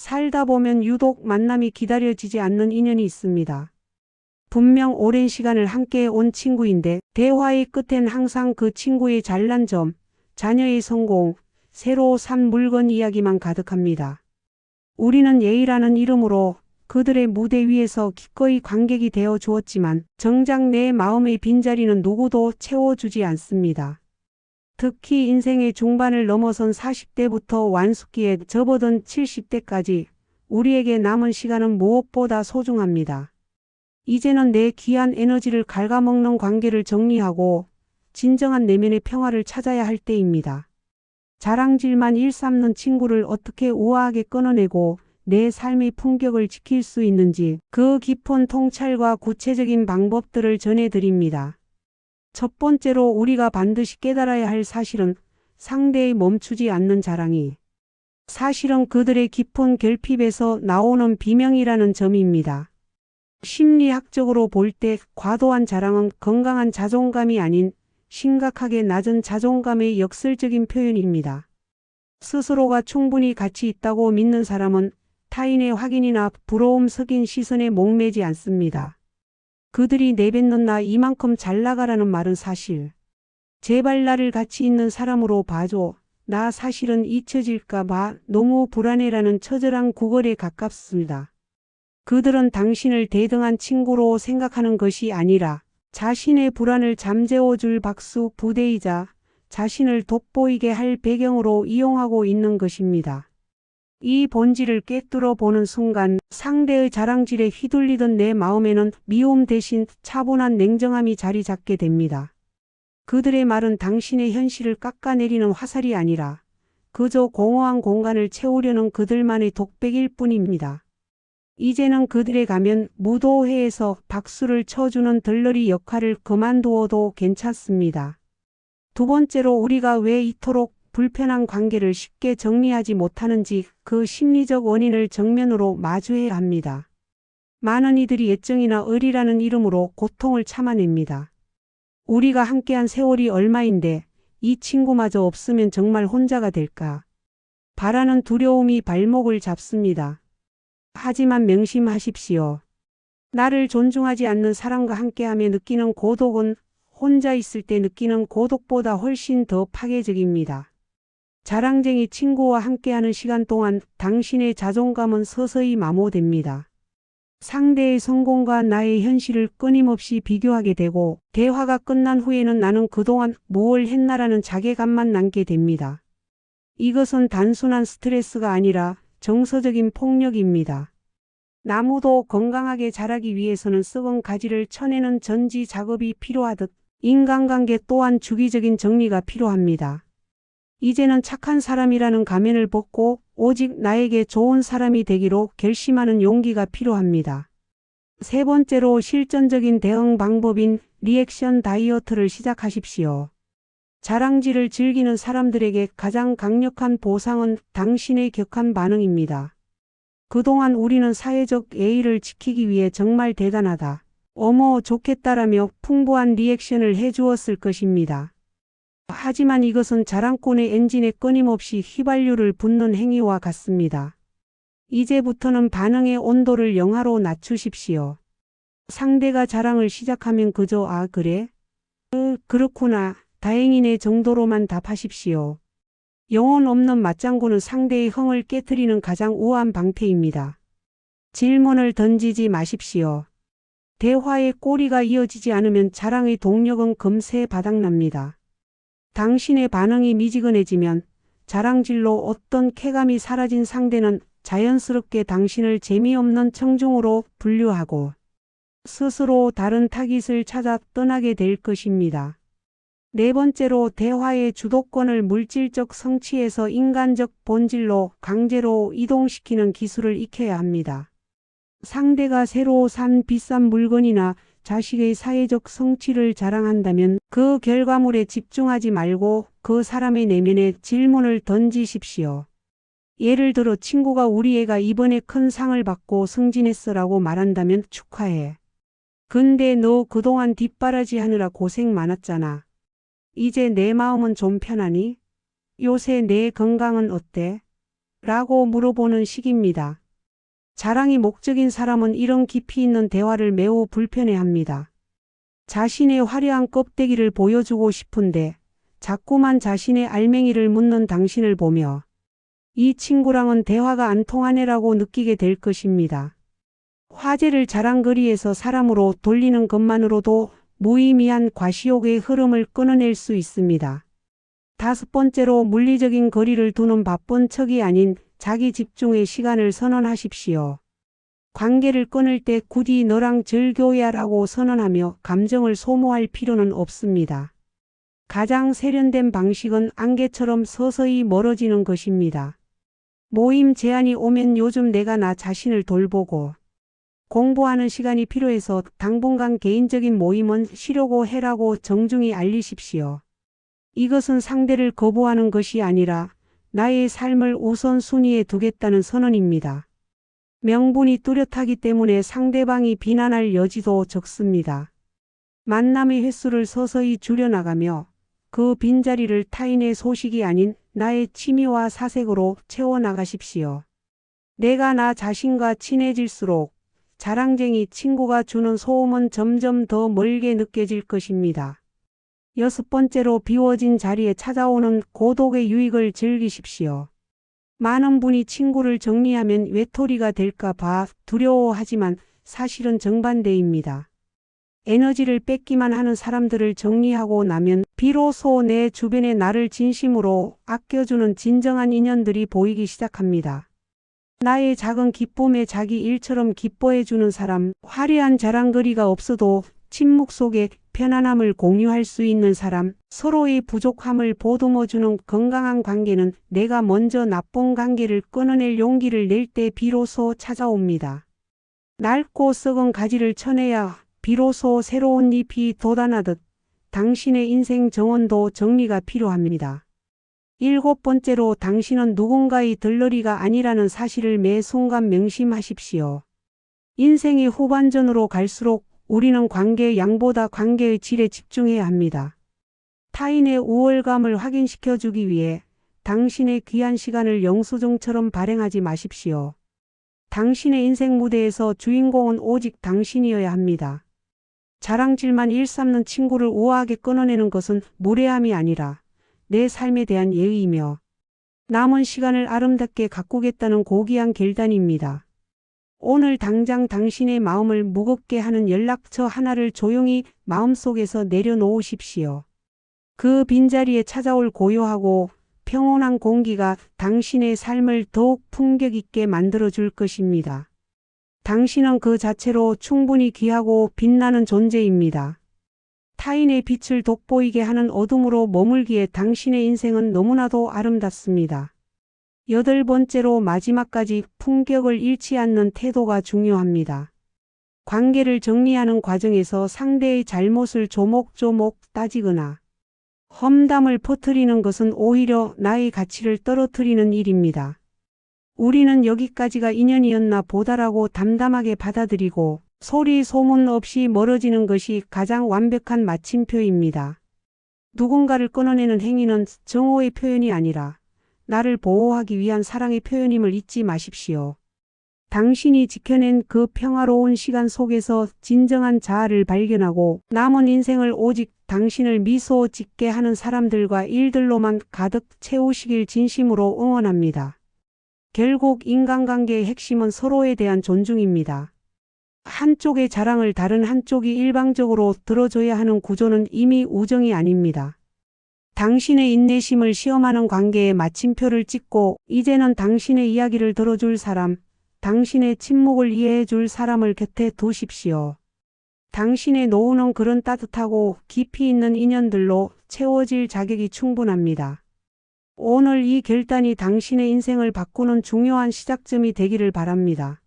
살다 보면 유독 만남이 기다려지지 않는 인연이 있습니다. 분명 오랜 시간을 함께 온 친구인데 대화의 끝엔 항상 그 친구의 잘난 점, 자녀의 성공, 새로 산 물건 이야기만 가득합니다. 우리는 예의라는 이름으로 그들의 무대 위에서 기꺼이 관객이 되어 주었지만 정작 내 마음의 빈자리는 누구도 채워주지 않습니다. 특히 인생의 중반을 넘어선 40대부터 완숙기에 접어든 70대까지 우리에게 남은 시간은 무엇보다 소중합니다. 이제는 내 귀한 에너지를 갉아먹는 관계를 정리하고 진정한 내면의 평화를 찾아야 할 때입니다. 자랑질만 일삼는 친구를 어떻게 우아하게 끊어내고 내 삶의 품격을 지킬 수 있는지 그 깊은 통찰과 구체적인 방법들을 전해드립니다. 첫 번째로 우리가 반드시 깨달아야 할 사실은 상대의 멈추지 않는 자랑이 사실은 그들의 깊은 결핍에서 나오는 비명이라는 점입니다. 심리학적으로 볼 때 과도한 자랑은 건강한 자존감이 아닌 심각하게 낮은 자존감의 역설적인 표현입니다. 스스로가 충분히 가치 있다고 믿는 사람은 타인의 확인이나 부러움 섞인 시선에 목매지 않습니다. 그들이 내뱉는 나 이만큼 잘 나가라는 말은 사실. 제발 나를 가치 있는 사람으로 봐줘. 나 사실은 잊혀질까 봐 너무 불안해라는 처절한 구걸에 가깝습니다. 그들은 당신을 대등한 친구로 생각하는 것이 아니라 자신의 불안을 잠재워줄 박수 부대이자 자신을 돋보이게 할 배경으로 이용하고 있는 것입니다. 이 본질을 꿰뚫어 보는 순간 상대의 자랑질에 휘둘리던 내 마음에는 미움 대신 차분한 냉정함이 자리 잡게 됩니다. 그들의 말은 당신의 현실을 깎아내리는 화살이 아니라 그저 공허한 공간을 채우려는 그들만의 독백일 뿐입니다. 이제는 그들에 가면 무도회에서 박수를 쳐주는 덜러리 역할을 그만두어도 괜찮습니다. 두 번째로 우리가 왜 이토록 불편한 관계를 쉽게 정리하지 못하는지 그 심리적 원인을 정면으로 마주해야 합니다. 많은 이들이 애정이나 의리라는 이름으로 고통을 참아냅니다. 우리가 함께한 세월이 얼마인데 이 친구마저 없으면 정말 혼자가 될까? 바라는 두려움이 발목을 잡습니다. 하지만 명심하십시오. 나를 존중하지 않는 사람과 함께하며 느끼는 고독은 혼자 있을 때 느끼는 고독보다 훨씬 더 파괴적입니다. 자랑쟁이 친구와 함께하는 시간 동안 당신의 자존감은 서서히 마모됩니다. 상대의 성공과 나의 현실을 끊임없이 비교하게 되고 대화가 끝난 후에는 나는 그동안 무엇을 했나라는 자괴감만 남게 됩니다. 이것은 단순한 스트레스가 아니라 정서적인 폭력입니다. 나무도 건강하게 자라기 위해서는 썩은 가지를 쳐내는 전지 작업이 필요하듯 인간관계 또한 주기적인 정리가 필요합니다. 이제는 착한 사람이라는 가면을 벗고 오직 나에게 좋은 사람이 되기로 결심하는 용기가 필요합니다. 세 번째로 실전적인 대응 방법인 리액션 다이어트를 시작하십시오. 자랑질을 즐기는 사람들에게 가장 강력한 보상은 당신의 격한 반응입니다. 그동안 우리는 사회적 예의를 지키기 위해 정말 대단하다, 어머 좋겠다라며 풍부한 리액션을 해주었을 것입니다. 하지만 이것은 자랑꾼의 엔진에 끊임없이 휘발유를 붓는 행위와 같습니다. 이제부터는 반응의 온도를 영하로 낮추십시오. 상대가 자랑을 시작하면 그저 아 그래? 그렇구나. 다행이네 정도로만 답하십시오. 영혼 없는 맞장구는 상대의 흥을 깨트리는 가장 우아한 방패입니다. 질문을 던지지 마십시오. 대화의 꼬리가 이어지지 않으면 자랑의 동력은 금세 바닥납니다. 당신의 반응이 미지근해지면 자랑질로 어떤 쾌감이 사라진 상대는 자연스럽게 당신을 재미없는 청중으로 분류하고 스스로 다른 타깃을 찾아 떠나게 될 것입니다. 네 번째로 대화의 주도권을 물질적 성취에서 인간적 본질로 강제로 이동시키는 기술을 익혀야 합니다. 상대가 새로 산 비싼 물건이나 자식의 사회적 성취를 자랑한다면 그 결과물에 집중하지 말고 그 사람의 내면에 질문을 던지십시오. 예를 들어 친구가 우리 애가 이번에 큰 상을 받고 승진했어라고 말한다면 축하해. 근데 너 그동안 뒷바라지 하느라 고생 많았잖아. 이제 내 마음은 좀 편하니? 요새 내 건강은 어때? 라고 물어보는 식입니다. 자랑이 목적인 사람은 이런 깊이 있는 대화를 매우 불편해합니다. 자신의 화려한 껍데기를 보여주고 싶은데 자꾸만 자신의 알맹이를 묻는 당신을 보며 이 친구랑은 대화가 안 통하네라고 느끼게 될 것입니다. 화제를 자랑거리에서 사람으로 돌리는 것만으로도 무의미한 과시욕의 흐름을 끊어낼 수 있습니다. 5번째로 물리적인 거리를 두는 바쁜 척이 아닌 자기 집중의 시간을 선언하십시오. 관계를 끊을 때 굳이 너랑 절교야라고 선언하며 감정을 소모할 필요는 없습니다. 가장 세련된 방식은 안개처럼 서서히 멀어지는 것입니다. 모임 제안이 오면 요즘 내가 나 자신을 돌보고 공부하는 시간이 필요해서 당분간 개인적인 모임은 쉬려고 해라고 정중히 알리십시오. 이것은 상대를 거부하는 것이 아니라 나의 삶을 우선순위에 두겠다는 선언입니다. 명분이 뚜렷하기 때문에 상대방이 비난할 여지도 적습니다. 만남의 횟수를 서서히 줄여나가며 그 빈자리를 타인의 소식이 아닌 나의 취미와 사색으로 채워나가십시오. 내가 나 자신과 친해질수록 자랑쟁이 친구가 주는 소음은 점점 더 멀게 느껴질 것입니다. 6번째로 비워진 자리에 찾아오는 고독의 유익을 즐기십시오. 많은 분이 친구를 정리하면 외톨이가 될까 봐 두려워하지만 사실은 정반대입니다. 에너지를 뺏기만 하는 사람들을 정리하고 나면 비로소 내 주변에 나를 진심으로 아껴주는 진정한 인연들이 보이기 시작합니다. 나의 작은 기쁨에 자기 일처럼 기뻐해주는 사람, 화려한 자랑거리가 없어도 침묵 속에 편안함을 공유할 수 있는 사람, 서로의 부족함을 보듬어주는 건강한 관계는 내가 먼저 나쁜 관계를 끊어낼 용기를 낼 때 비로소 찾아옵니다. 낡고 썩은 가지를 쳐내야 비로소 새로운 잎이 돋아나듯 당신의 인생 정원도 정리가 필요합니다. 7번째로 당신은 누군가의 들러리가 아니라는 사실을 매 순간 명심하십시오. 인생의 후반전으로 갈수록 우리는 관계의 양보다 관계의 질에 집중해야 합니다. 타인의 우월감을 확인시켜주기 위해 당신의 귀한 시간을 영수증처럼 발행하지 마십시오. 당신의 인생 무대에서 주인공은 오직 당신이어야 합니다. 자랑질만 일삼는 친구를 우아하게 끊어내는 것은 무례함이 아니라 내 삶에 대한 예의이며 남은 시간을 아름답게 가꾸겠다는 고귀한 결단입니다. 오늘 당장 당신의 마음을 무겁게 하는 연락처 하나를 조용히 마음속에서 내려놓으십시오. 그 빈자리에 찾아올 고요하고 평온한 공기가 당신의 삶을 더욱 품격 있게 만들어줄 것입니다. 당신은 그 자체로 충분히 귀하고 빛나는 존재입니다. 타인의 빛을 돋보이게 하는 어둠으로 머물기에 당신의 인생은 너무나도 아름답습니다. 8번째로 마지막까지 품격을 잃지 않는 태도가 중요합니다. 관계를 정리하는 과정에서 상대의 잘못을 조목조목 따지거나 험담을 퍼뜨리는 것은 오히려 나의 가치를 떨어뜨리는 일입니다. 우리는 여기까지가 인연이었나 보다라고 담담하게 받아들이고 소리 소문 없이 멀어지는 것이 가장 완벽한 마침표입니다. 누군가를 끊어내는 행위는 정오의 표현이 아니라 나를 보호하기 위한 사랑의 표현임을 잊지 마십시오. 당신이 지켜낸 그 평화로운 시간 속에서 진정한 자아를 발견하고 남은 인생을 오직 당신을 미소 짓게 하는 사람들과 일들로만 가득 채우시길 진심으로 응원합니다. 결국 인간관계의 핵심은 서로에 대한 존중입니다. 한쪽의 자랑을 다른 한쪽이 일방적으로 들어줘야 하는 구조는 이미 우정이 아닙니다. 당신의 인내심을 시험하는 관계에 마침표를 찍고 이제는 당신의 이야기를 들어줄 사람, 당신의 침묵을 이해해 줄 사람을 곁에 두십시오. 당신의 노후는 그런 따뜻하고 깊이 있는 인연들로 채워질 자격이 충분합니다. 오늘 이 결단이 당신의 인생을 바꾸는 중요한 시작점이 되기를 바랍니다.